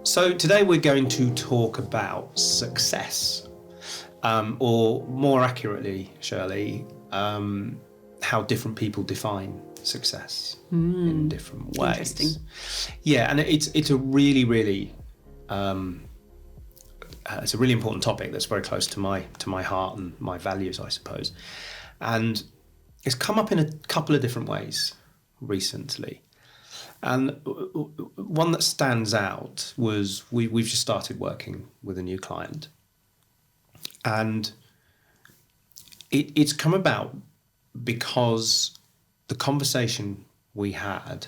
So today we're going to talk about success, or more accurately, Shirley, how different people define success in different ways. Interesting. Yeah, and it's a really, really it's a really important topic that's very close to my heart and my values, I suppose. And it's come up in a couple of different ways recently. And one that stands out was we've just started working with a new client. And it's come about because the conversation we had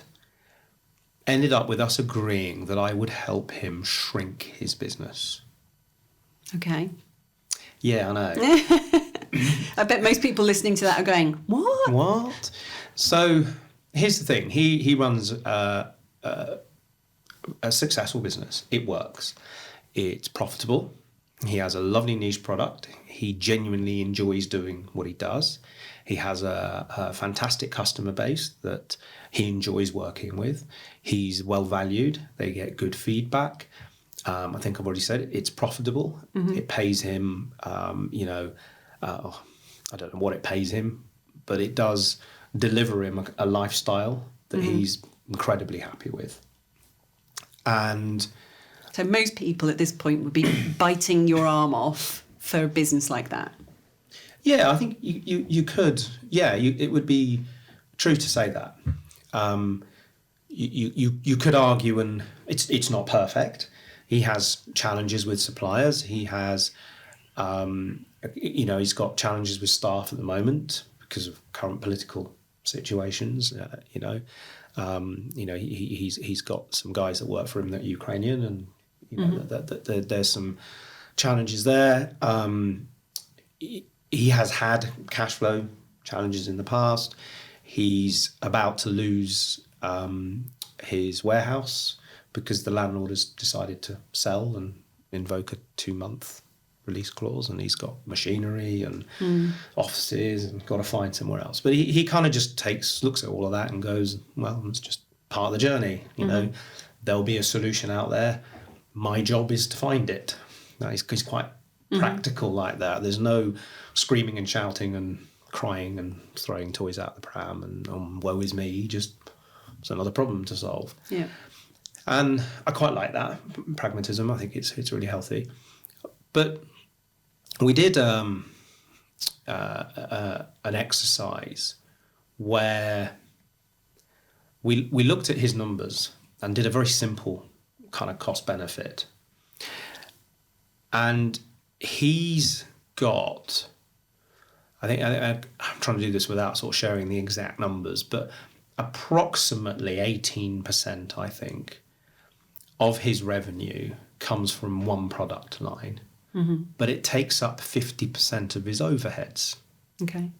ended up with us agreeing that I would help him shrink his business. Okay. Yeah, I know. I bet most people listening to that are going, what? What? So here's the thing. He runs a successful business. It works. It's profitable. He has a lovely niche product. He genuinely enjoys doing what he does. He has a fantastic customer base that he enjoys working with. He's well valued. They get good feedback. I think I've already said it. It's profitable. Mm-hmm. It pays him, I don't know what it pays him, but it does deliver him a lifestyle that he's incredibly happy with. And so most people at this point would be biting your arm off for a business like that. Yeah, I think you could. Yeah, it would be true to say that. You could argue, and it's not perfect. He has challenges with suppliers. He has, he's got challenges with staff at the moment because of current political situations. He's got some guys that work for him that are Ukrainian, and that there's some challenges there. He has had cash flow challenges in the past. He's about to lose his warehouse because the landlord has decided to sell and invoke a 2-month release clause, and he's got machinery and offices and got to find somewhere else. But he kind of just looks at all of that and goes, well, it's just part of the journey. You know, there'll be a solution out there. My job is to find it. He's quite practical like that. There's no screaming and shouting and crying and throwing toys out the pram and woe is me. It's another problem to solve. Yeah. And I quite like that pragmatism. I think it's really healthy. But we did an exercise where we looked at his numbers and did a very simple kind of cost benefit. And he's got, I'm trying to do this without sort of sharing the exact numbers, but approximately 18%, I think, of his revenue comes from one product line, but it takes up 50% of his overheads. Okay.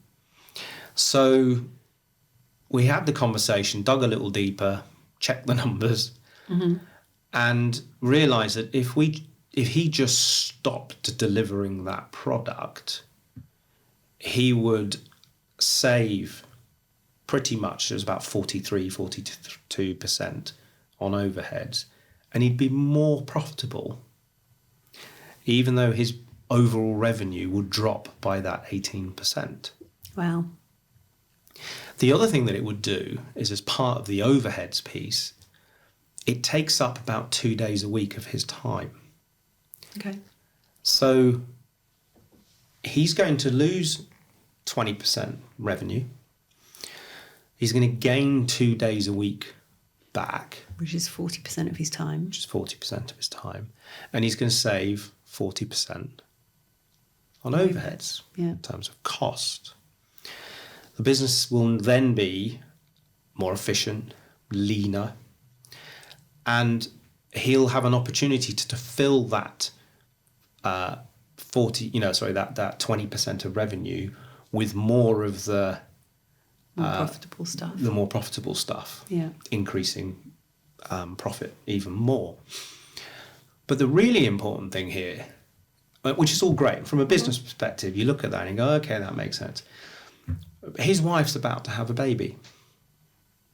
So we had the conversation, dug a little deeper, checked the numbers, and realised that if he just stopped delivering that product, he would save pretty much, it was about 42% on overheads, and he'd be more profitable, even though his overall revenue would drop by that 18%. Wow. The other thing that it would do is, as part of the overheads piece, it takes up about 2 days a week of his time. Okay. So he's going to lose 20% revenue. He's going to gain 2 days a week back. Which is 40% of his time. Which is 40% of his time. And he's going to save 40% on overheads in terms of cost. The business will then be more efficient, leaner, and he'll have an opportunity to fill that that 20% of revenue with more of the profitable stuff. The more profitable stuff, increasing profit even more. But the really important thing here, which is all great from a business perspective, you look at that and you go, okay, that makes sense. His wife's about to have a baby.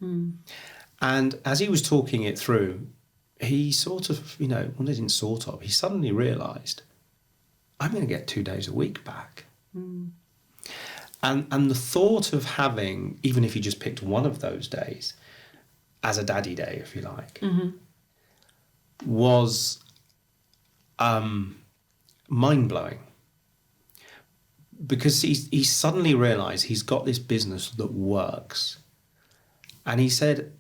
And as he was talking it through, he sort of, well, he didn't sort of, he suddenly realised, I'm going to get 2 days a week back. And the thought of having, even if you just picked one of those days as a daddy day, if you like, was mind-blowing. Because he suddenly realised he's got this business that works. And he said,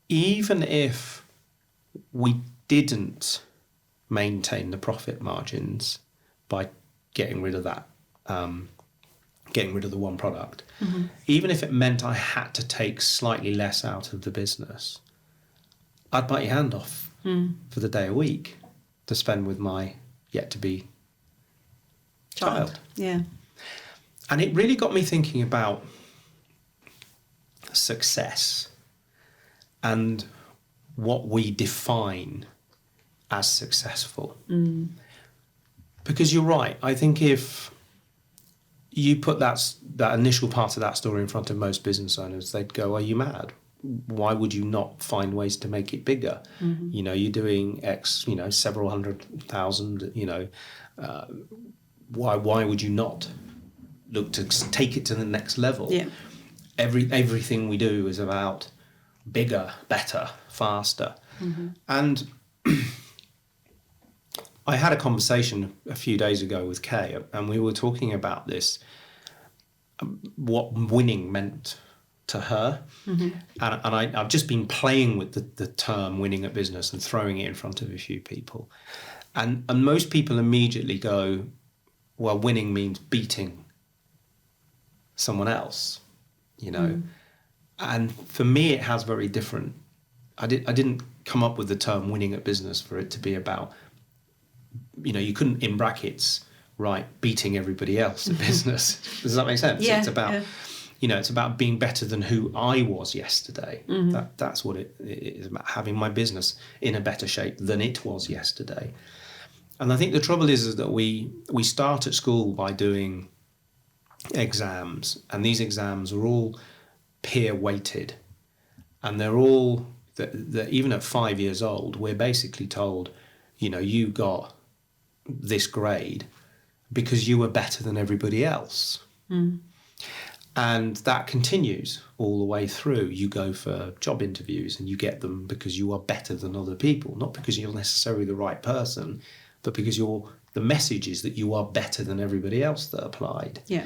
even if we didn't maintain the profit margins by getting rid of that, getting rid of the one product, even if it meant I had to take slightly less out of the business, I'd bite your hand off for the day a week to spend with my yet-to-be child. Yeah. And it really got me thinking about success and what we define as successful. Because you're right. I think if you put that initial part of that story in front of most business owners, they'd go, are you mad? Why would you not find ways to make it bigger? You're doing X, several 100,000, why would you not look to take it to the next level? Yeah. Everything we do is about bigger, better, faster. And I had a conversation a few days ago with Kay, and we were talking about this, what winning meant to her. And I've just been playing with the term winning at business and throwing it in front of a few people. And most people immediately go, well, winning means beating someone else, And for me, it has very different. I didn't come up with the term winning at business for it to be about, you couldn't, in brackets, write beating everybody else at business. Does that make sense? Yeah, it's about, it's about being better than who I was yesterday. That's what it is about, having my business in a better shape than it was yesterday. And I think the trouble is that we start at school by doing exams, and these exams are all peer weighted, and they're all that even at 5 years old, we're basically told, you got this grade because you were better than everybody else. And that continues all the way through. You go for job interviews and you get them because you are better than other people, not because you're necessarily the right person, but because the message is that you are better than everybody else that applied. Yeah.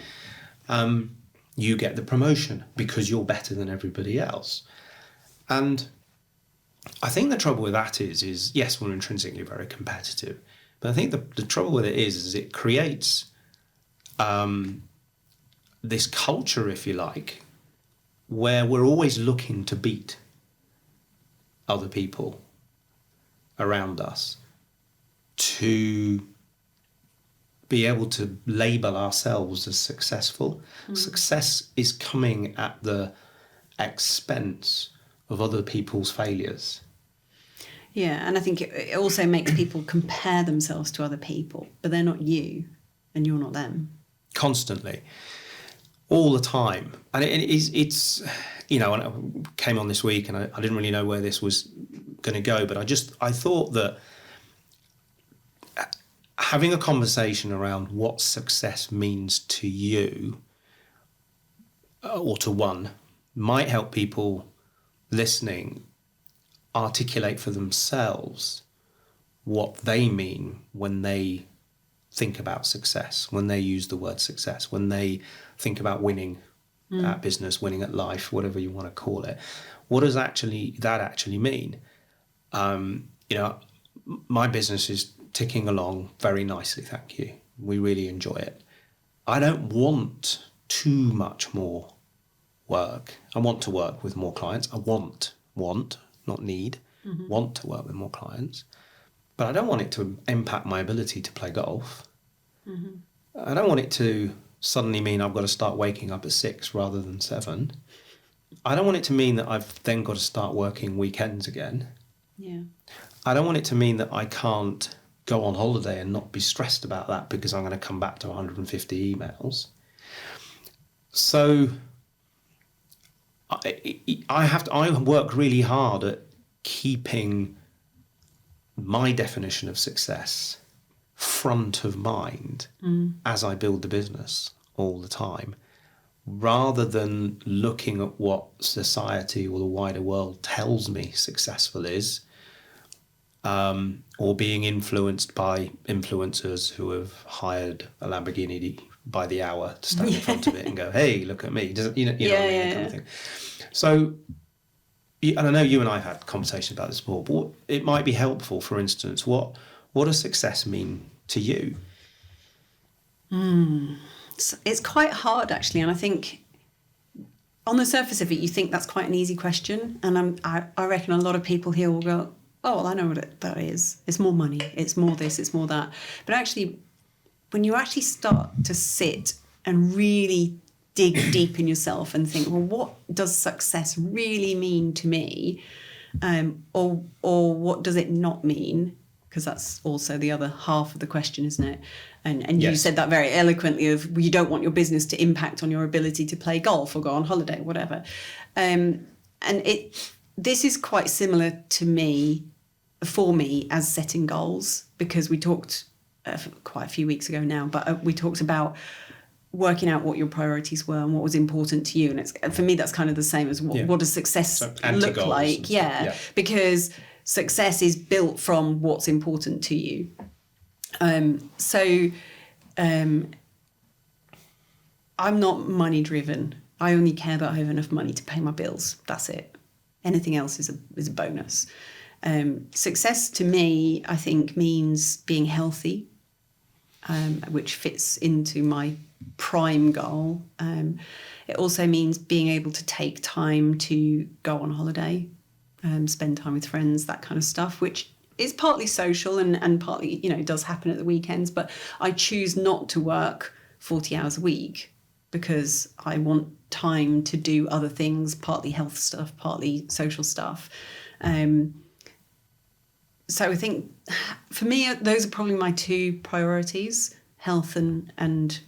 You get the promotion because you're better than everybody else. And I think the trouble with that is yes, we're intrinsically very competitive, but I think the trouble with it is it creates this culture, if you like, where we're always looking to beat other people around us to be able to label ourselves as successful. Success is coming at the expense of other people's failures. Yeah, and I think it also makes people compare themselves to other people, but they're not you and you're not them. Constantly. All the time. And it's and I came on this week and I didn't really know where this was going to go, but I thought that having a conversation around what success means to you or to one might help people listening articulate for themselves what they mean when they think about success, when they use the word success, when they think about winning at business, winning at life, whatever you want to call it. What does that actually mean? My business is ticking along very nicely, thank you. We really enjoy it. I don't want too much more work. I want to work with more clients. I want, not need, want to work with more clients. But I don't want it to impact my ability to play golf. I don't want it to suddenly mean I've got to start waking up at 6 rather than 7. I don't want it to mean that I've then got to start working weekends again. Yeah. I don't want it to mean that I can't go on holiday and not be stressed about that because I'm going to come back to 150 emails. So I work really hard at keeping my definition of success front of mind as I build the business all the time, rather than looking at what society or the wider world tells me successful is, or being influenced by influencers who have hired a Lamborghini by the hour to stand in front of it and go, "Hey, look at me!" Does it, you know what I mean, kind of thing. So, and I know you and I have had conversations about this before, but it might be helpful. For instance, what does success mean to you? It's quite hard, actually, and I think on the surface of it, you think that's quite an easy question, and I reckon a lot of people here will go, "Oh, well, I know what that is. It's more money. It's more this. It's more that." But actually, when you actually start to sit and really dig deep in yourself and think, well, what does success really mean to me, or what does it not mean? Because that's also the other half of the question, isn't it? And Yes. You said that very eloquently of you don't want your business to impact on your ability to play golf or go on holiday, whatever. And this is quite similar to me, for me, as setting goals, because we talked quite a few weeks ago now, but we talked about working out what your priorities were and what was important to you. And for me, that's kind of the same as what does success look like? Yeah, because success is built from what's important to you. I'm not money driven. I only care that I have enough money to pay my bills. That's it. Anything else is a bonus. Success to me, I think, means being healthy, which fits into my prime goal. It also means being able to take time to go on holiday, spend time with friends, that kind of stuff, which is partly social and partly, does happen at the weekends. But I choose not to work 40 hours a week because I want time to do other things, partly health stuff, partly social stuff. So I think for me, those are probably my two priorities: health and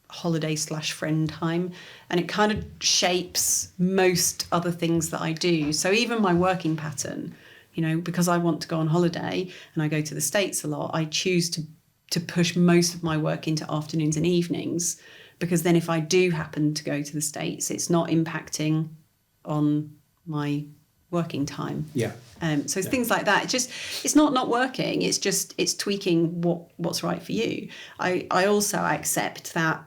holiday/friend time. And it kind of shapes most other things that I do. So even my working pattern, because I want to go on holiday and I go to the States a lot, I choose to push most of my work into afternoons and evenings, because then if I do happen to go to the States, it's not impacting on my working time. So things like that. It's not working. It's tweaking what's right for you. I also accept that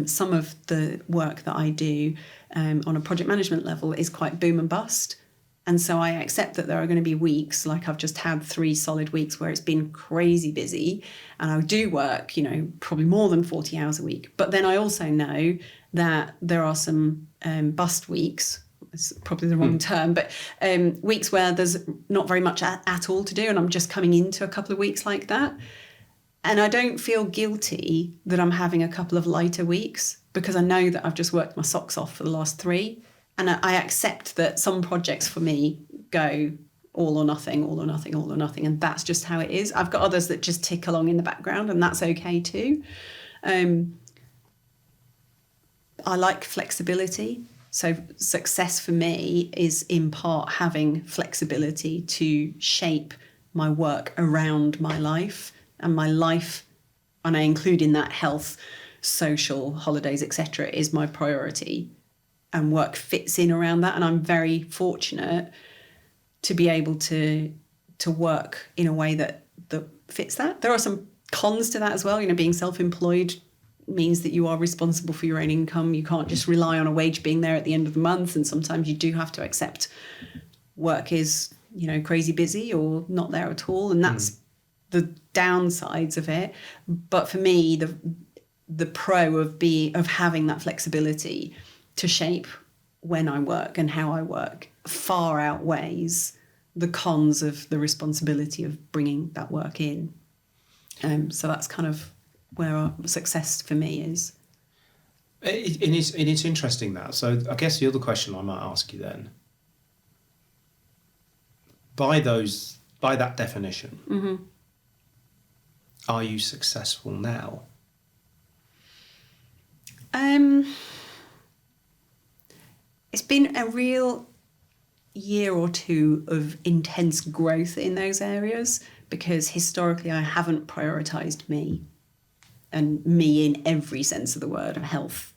some of the work that I do on a project management level is quite boom and bust. And so I accept that there are going to be weeks, like I've just had 3 solid weeks where it's been crazy busy, and I do work, probably more than 40 hours a week. But then I also know that there are some bust weeks. It's probably the wrong term, but weeks where there's not very much at all to do, and I'm just coming into a couple of weeks like that. And I don't feel guilty that I'm having a couple of lighter weeks, because I know that I've just worked my socks off for the last 3. And I accept that some projects for me go all or nothing, all or nothing, all or nothing. And that's just how it is. I've got others that just tick along in the background, and that's okay too. I like flexibility. So success for me is in part having flexibility to shape my work around my life, and my life, and I include in that health, social, holidays, etc., is my priority, and work fits in around that. And I'm very fortunate to be able to work in a way that fits that. There are some cons to that as well. Being self-employed means that you are responsible for your own income. You can't just rely on a wage being there at the end of the month, and sometimes you do have to accept work is crazy busy or not there at all, and that's the downsides of it. But for me, the pro of having that flexibility to shape when I work and how I work far outweighs the cons of the responsibility of bringing that work in. So that's kind of where our success for me is. It's interesting that. So I guess the other question I might ask you then, by that definition, are you successful now? It's been a real year or two of intense growth in those areas, because historically I haven't prioritized me, and me in every sense of the word, health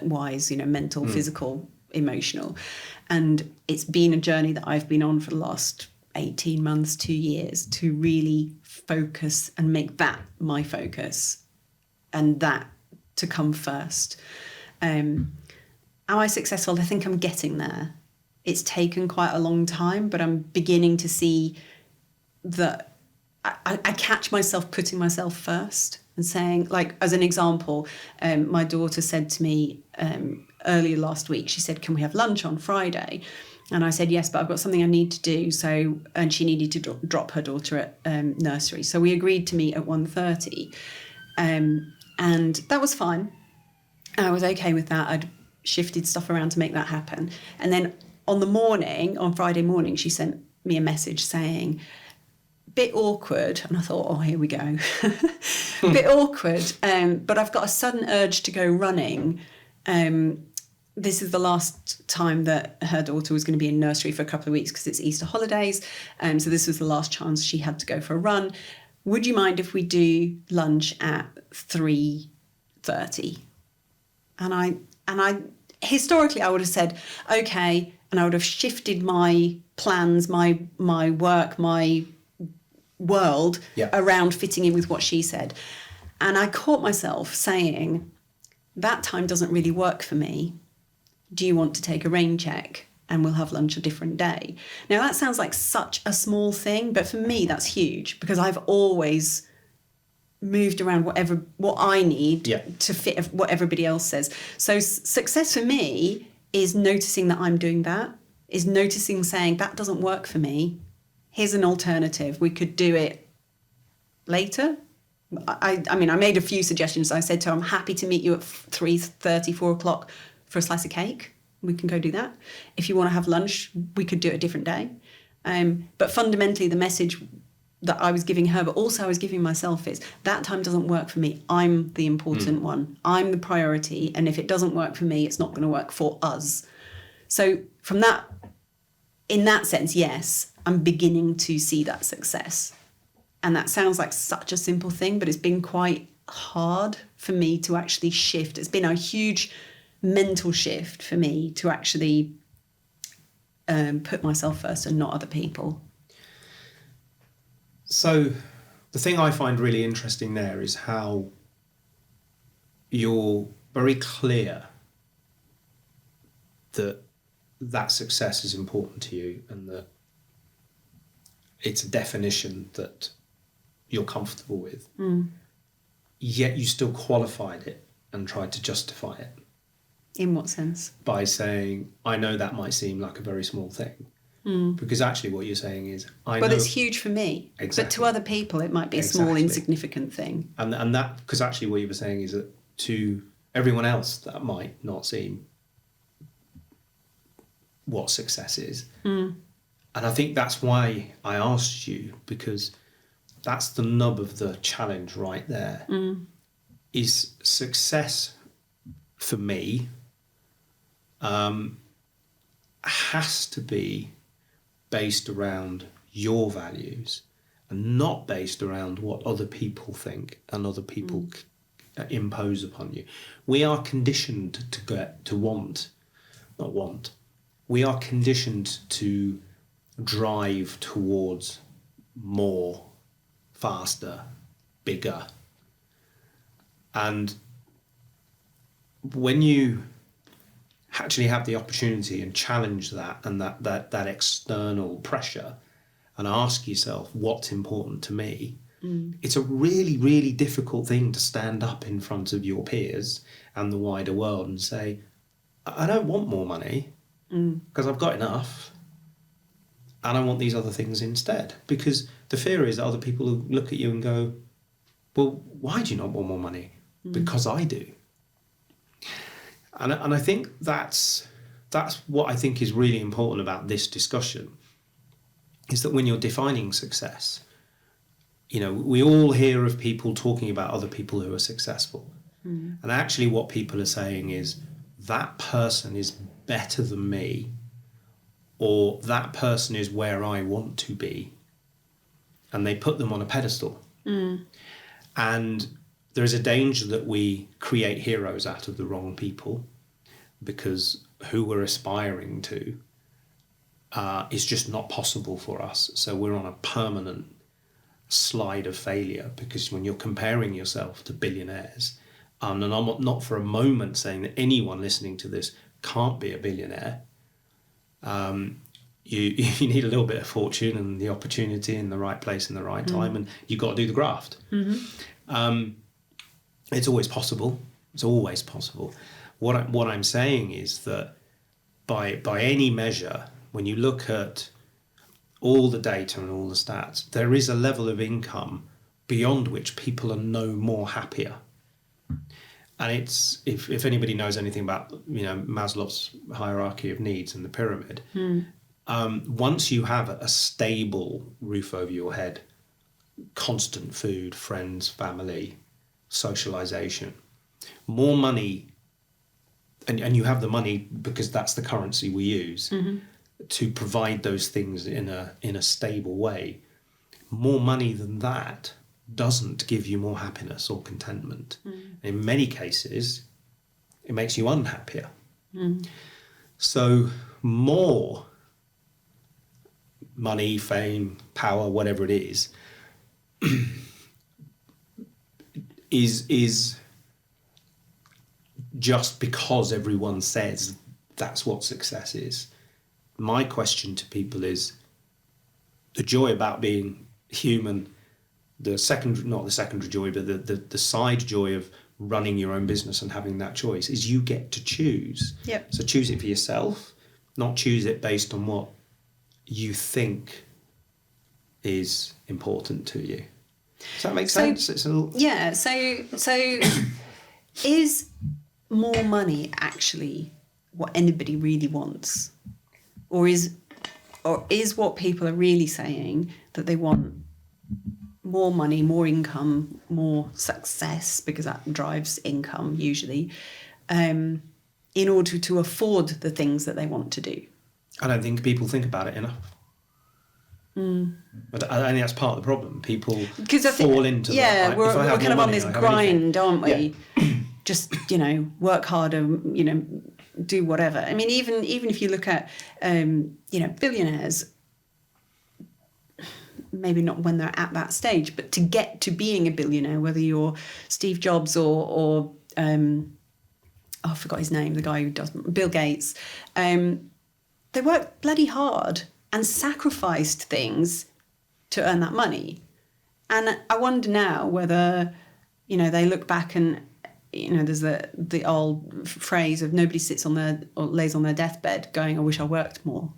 wise, mental, physical, emotional. And it's been a journey that I've been on for the last 18 months, 2 years, to really focus and make that my focus and that to come first. Am I successful? I think I'm getting there. It's taken quite a long time, but I'm beginning to see that I catch myself putting myself first and saying, like, as an example, my daughter said to me earlier last week, she said, can we have lunch on Friday? And I said, yes, but I've got something I need to do. So, and she needed to drop her daughter at nursery. So we agreed to meet at 1:30. And that was fine. I was okay with that. I'd shifted stuff around to make that happen. And then on Friday morning, she sent me a message saying, bit awkward. And I thought, oh, here we go. Bit awkward. But I've got a sudden urge to go running. This is the last time that her daughter was going to be in nursery for a couple of weeks because it's Easter holidays. So this was the last chance she had to go for a run. Would you mind if we do lunch at 3:30? And I historically I would have said, okay, and I would have shifted my plans, my work, my world around fitting in with what she said. And I caught myself saying, that time doesn't really work for me. Do you want to take a rain check and we'll have lunch a different day? Now that sounds like such a small thing, but for me that's huge, because I've always moved around what I need to fit what everybody else says. So success for me is noticing that I'm doing that, is noticing, saying that doesn't work for me. Here's an alternative. We could do it later. I mean, I made a few suggestions. I said to her, I'm happy to meet you at 3:30, 4 o'clock for a slice of cake. We can go do that. If you want to have lunch, we could do it a different day. But fundamentally, the message that I was giving her, but also I was giving myself, is that time doesn't work for me. I'm the important one. I'm the priority. And if it doesn't work for me, it's not going to work for us. So from that, in that sense, yes, I'm beginning to see that success. And that sounds like such a simple thing, but it's been quite hard for me to actually shift. It's been a huge mental shift for me to actually put myself first and not other people. So the thing I find really interesting there is how you're very clear that success is important to you, and that it's a definition that you're comfortable with. Yet you still qualified it and tried to justify it. In what sense? By saying, I know that might seem like a very small thing. Because actually what you're saying is, But it's huge for me. Exactly. But to other people, it might be a small, insignificant thing. And that, because actually what you were saying is that to everyone else, that might not seem what success is. And I think that's why I asked you, because that's the nub of the challenge right there. Is success for me has to be based around your values and not based around what other people think and other people impose upon you. We are conditioned we are conditioned to drive towards more, faster, bigger. And when you actually have the opportunity and challenge that and that external pressure and ask yourself what's important to me, it's a really, really difficult thing to stand up in front of your peers and the wider world and say, I don't want more money because I've got enough and I want these other things instead. Because the fear is that other people will look at you and go, well, why do you not want more money? Because I do. And I think that's what I think is really important about this discussion, is that when you're defining success, we all hear of people talking about other people who are successful. And actually what people are saying is, that person is better than me or that person is where I want to be, and they put them on a pedestal. And there is a danger that we create heroes out of the wrong people, because who we're aspiring to is just not possible for us. So we're on a permanent slide of failure, because when you're comparing yourself to billionaires, and I'm not for a moment saying that anyone listening to this can't be a billionaire. You need a little bit of fortune and the opportunity in the right place in the right time, and you've got to do the graft. It's always possible. It's always possible. What I'm saying is that by any measure, when you look at all the data and all the stats, there is a level of income beyond which people are no more happier. And it's, if anybody knows anything about, Maslow's hierarchy of needs and the pyramid, once you have a stable roof over your head, constant food, friends, family, socialization, more money, and you have the money because that's the currency we use to provide those things in a stable way. More money than that doesn't give you more happiness or contentment. In many cases, it makes you unhappier. So more money, fame, power, whatever it is just because everyone says that's what success is. My question to people is the joy about being human, not the secondary joy, but the side joy of running your own business and having that choice is you get to choose. Yep. So choose it for yourself, not choose it based on what you think is important to you. Does that make sense? It's a little... Yeah. So is more money actually what anybody really wants, or is what people are really saying that they want more money, more income, more success, because that drives income usually, in order to afford the things that they want to do? I don't think people think about it enough. But I think that's part of the problem. People fall into that. Yeah, we're kind of on this grind, aren't we? Yeah. Just, work harder, do whatever. I mean, even if you look at, billionaires, maybe not when they're at that stage, but to get to being a billionaire, whether you're Steve Jobs or I forgot his name, the guy who does Bill Gates, they worked bloody hard and sacrificed things to earn that money. And I wonder now whether, they look back and, there's the old phrase of nobody sits on or lays on their deathbed going, I wish I worked more.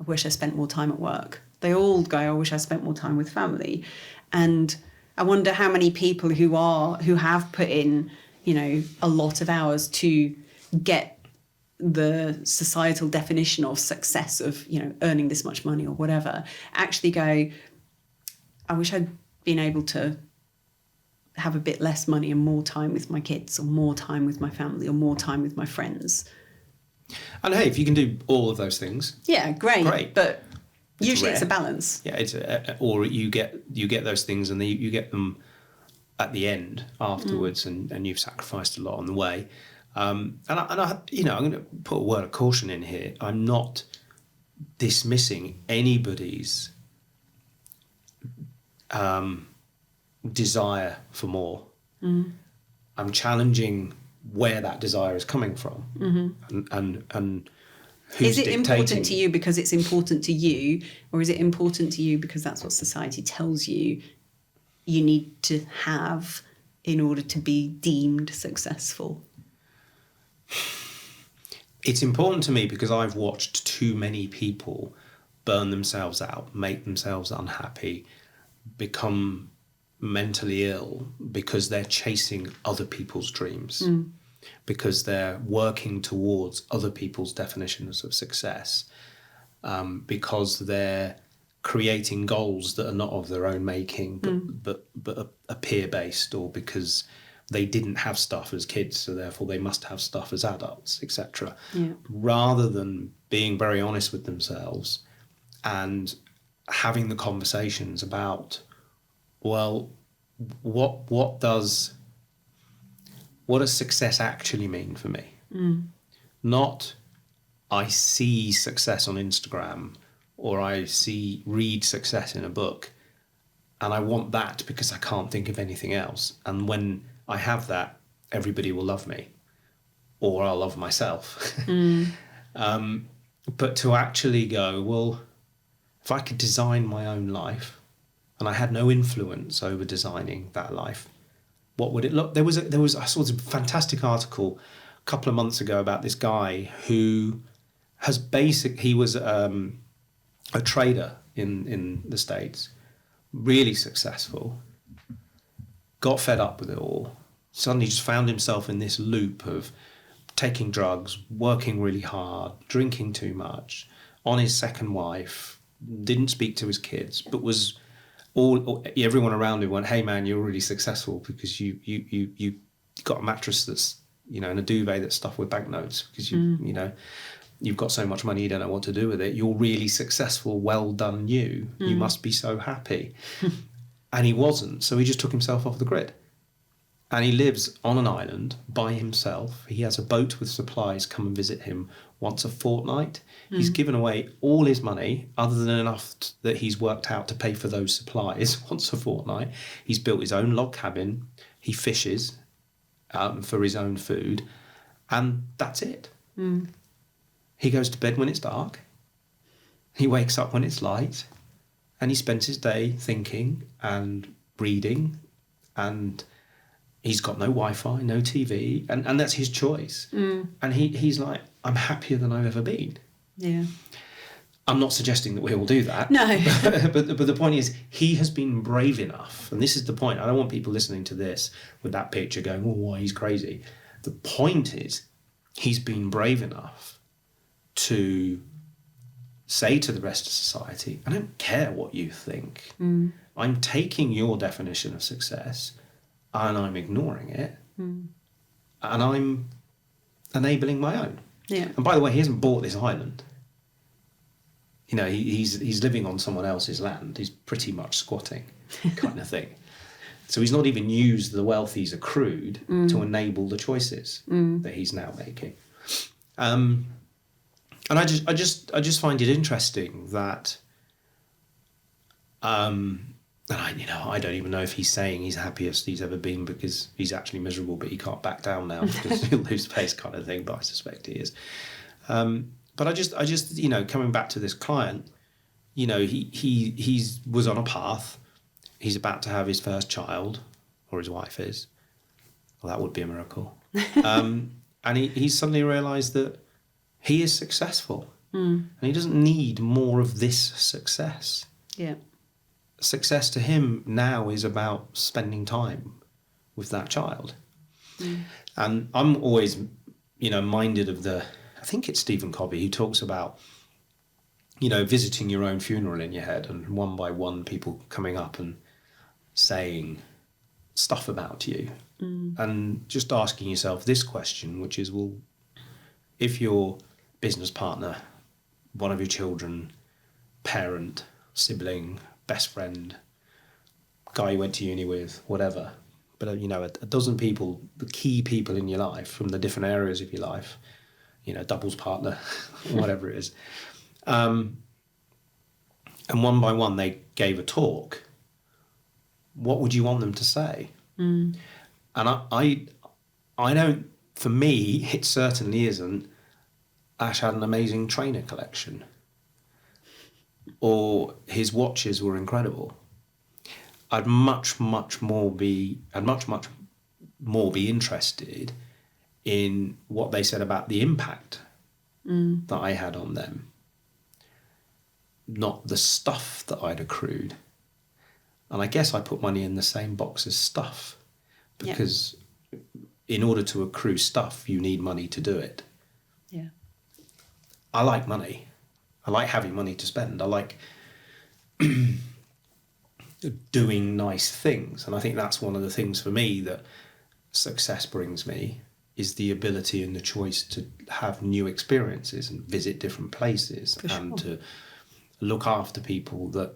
I wish I spent more time at work. They all go, I wish I spent more time with family. And I wonder how many people who have put in, a lot of hours to get the societal definition of success of, earning this much money or whatever, actually go, I wish I'd been able to have a bit less money and more time with my kids, or more time with my family, or more time with my friends. And hey, if you can do all of those things, yeah, great. But usually rare. It's a balance. Yeah, it's or you get those things and you get them at the end afterwards, and you've sacrificed a lot on the way. And I, I'm going to put a word of caution in here. I'm not dismissing anybody's desire for more. I'm challenging where that desire is coming from, and who's is it dictating. Important to you because it's important to you, or is it important to you because that's what society tells you need to have in order to be deemed successful? It's important to me because I've watched too many people burn themselves out, make themselves unhappy, become mentally ill because they're chasing other people's dreams, because they're working towards other people's definitions of success, because they're creating goals that are not of their own making, but are peer-based, or because they didn't have stuff as kids, so therefore they must have stuff as adults, etc. Yeah. Rather than being very honest with themselves and having the conversations about, well, what does success actually mean for me? Not I see success on Instagram or I read success in a book and I want that because I can't think of anything else. And when I have that, everybody will love me or I'll love myself. But to actually go, well, if I could design my own life and I had no influence over designing that life, what would it look? I saw this fantastic article a couple of months ago about this guy who he was a trader in the States, really successful, got fed up with it all, suddenly just found himself in this loop of taking drugs, working really hard, drinking too much, on his second wife, didn't speak to his kids, but was everyone around him went, hey man, you're really successful because you got a mattress that's, and a duvet that's stuffed with banknotes because you've got so much money you don't know what to do with it. You're really successful. Well done, you. You must be so happy. And he wasn't, so he just took himself off the grid. And he lives on an island by himself. He has a boat with supplies come and visit him once a fortnight. He's given away all his money, other than enough that he's worked out to pay for those supplies once a fortnight. He's built his own log cabin. He fishes for his own food. And that's it. He goes to bed when it's dark. He wakes up when it's light. And he spends his day thinking and reading, and he's got no Wi-Fi, no TV, and that's his choice. And he's like, I'm happier than I've ever been. Yeah. I'm not suggesting that we all do that. No. but the point is, he has been brave enough, and this is the point. I don't want people listening to this with that picture going, oh, why he's crazy. The point is, he's been brave enough to say to the rest of society, I don't care what you think. I'm taking your definition of success and I'm ignoring it, and I'm enabling my own. Yeah. And by the way, he hasn't bought this island. He's living on someone else's land. He's pretty much squatting, kind of thing. So he's not even used the wealth he's accrued to enable the choices that he's now making. And I just find it interesting that, and I don't even know if he's saying he's happiest he's ever been because he's actually miserable, but he can't back down now because he'll lose face, kind of thing. But I suspect he is. But I just coming back to this client, he was on a path. He's about to have his first child, or his wife is. Well, that would be a miracle. And he suddenly realised that he is successful, and he doesn't need more of this success. Yeah. Success to him now is about spending time with that child. And I'm always, minded of I think it's Stephen Covey who talks about, visiting your own funeral in your head, and one by one people coming up and saying stuff about you, and just asking yourself this question, which is, well, if your business partner, one of your children, parent, sibling, best friend, guy you went to uni with, whatever, but a dozen people, the key people in your life from the different areas of your life, doubles partner, whatever it is, and one by one they gave a talk, what would you want them to say? And I don't, for me, it certainly isn't, Ash had an amazing trainer collection, or his watches were incredible. I'd much more be interested in what they said about the impact that I had on them, not the stuff that I'd accrued. And I guess I put money in the same box as stuff, because in order to accrue stuff, you need money to do it. Yeah. I like money. I like having money to spend. I like doing nice things. And I think that's one of the things for me that success brings me. is the ability and the choice to have new experiences and visit different places and to look after people that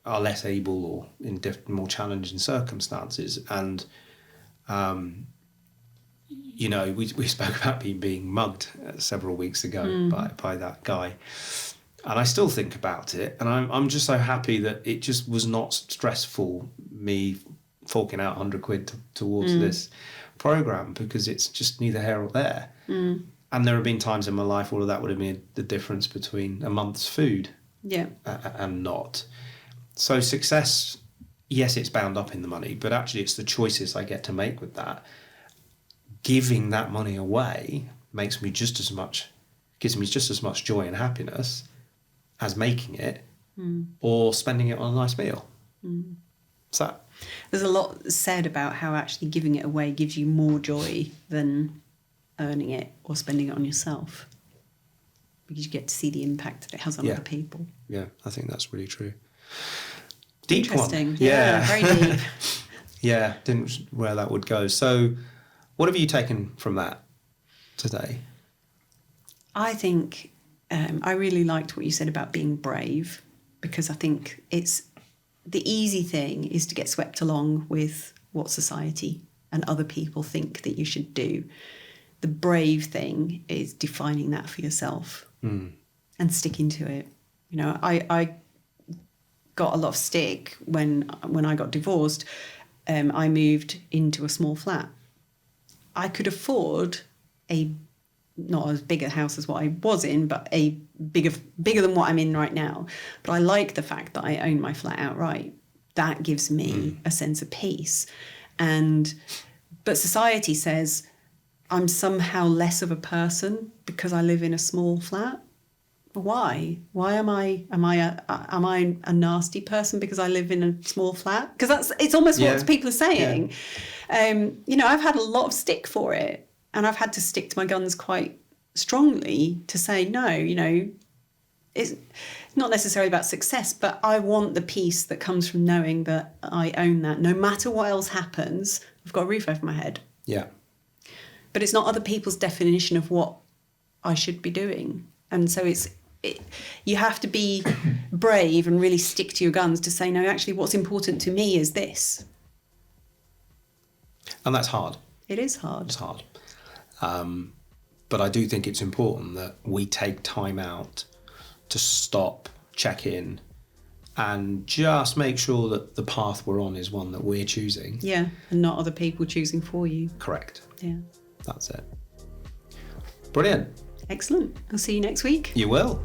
are less able or in more challenging circumstances. And you know, we spoke about being mugged several weeks ago by that guy, and I still think about it, and I'm just so happy that it just was not stressful, me forking out 100 quid towards this program, because it's just neither here or there. And there have been times in my life where that would have been the difference between a month's food and not. So success, yes, it's bound up in the money, but actually it's the choices I get to make with that. Giving that money away gives me just as much joy and happiness as making it or spending it on a nice meal. So there's a lot said about how actually giving it away gives you more joy than earning it or spending it on yourself, because you get to see the impact that it has on other people. Yeah, I think that's really true. Deep Interesting. one. Yeah, very deep. Yeah, didn't where that would go. So what have you taken from that today? I think I really liked what you said about being brave, because I think it's the easy thing is to get swept along with what society and other people think that you should do. The brave thing is defining that for yourself and sticking to it. You know, I got a lot of stick when I got divorced. I moved into a small flat. I could afford not as big a house as what I was in, but a bigger than what I'm in right now. But I like the fact that I own my flat outright. That gives me a sense of peace. But society says I'm somehow less of a person because I live in a small flat. Why? Why am I a nasty person because I live in a small flat? Because it's almost what people are saying. Yeah. You know, I've had a lot of stick for it, and I've had to stick to my guns quite strongly to say no. You know, it's not necessarily about success, but I want the peace that comes from knowing that I own that. No matter what else happens, I've got a roof over my head. Yeah. But it's not other people's definition of what I should be doing, and so you have to be brave and really stick to your guns to say, no, actually what's important to me is this. And that's hard. It is hard. It's hard. But I do think it's important that we take time out to stop, check in, and just make sure that the path we're on is one that we're choosing. Yeah, and not other people choosing for you. Correct. Yeah. That's it. Brilliant. Excellent. I'll see you next week. You will.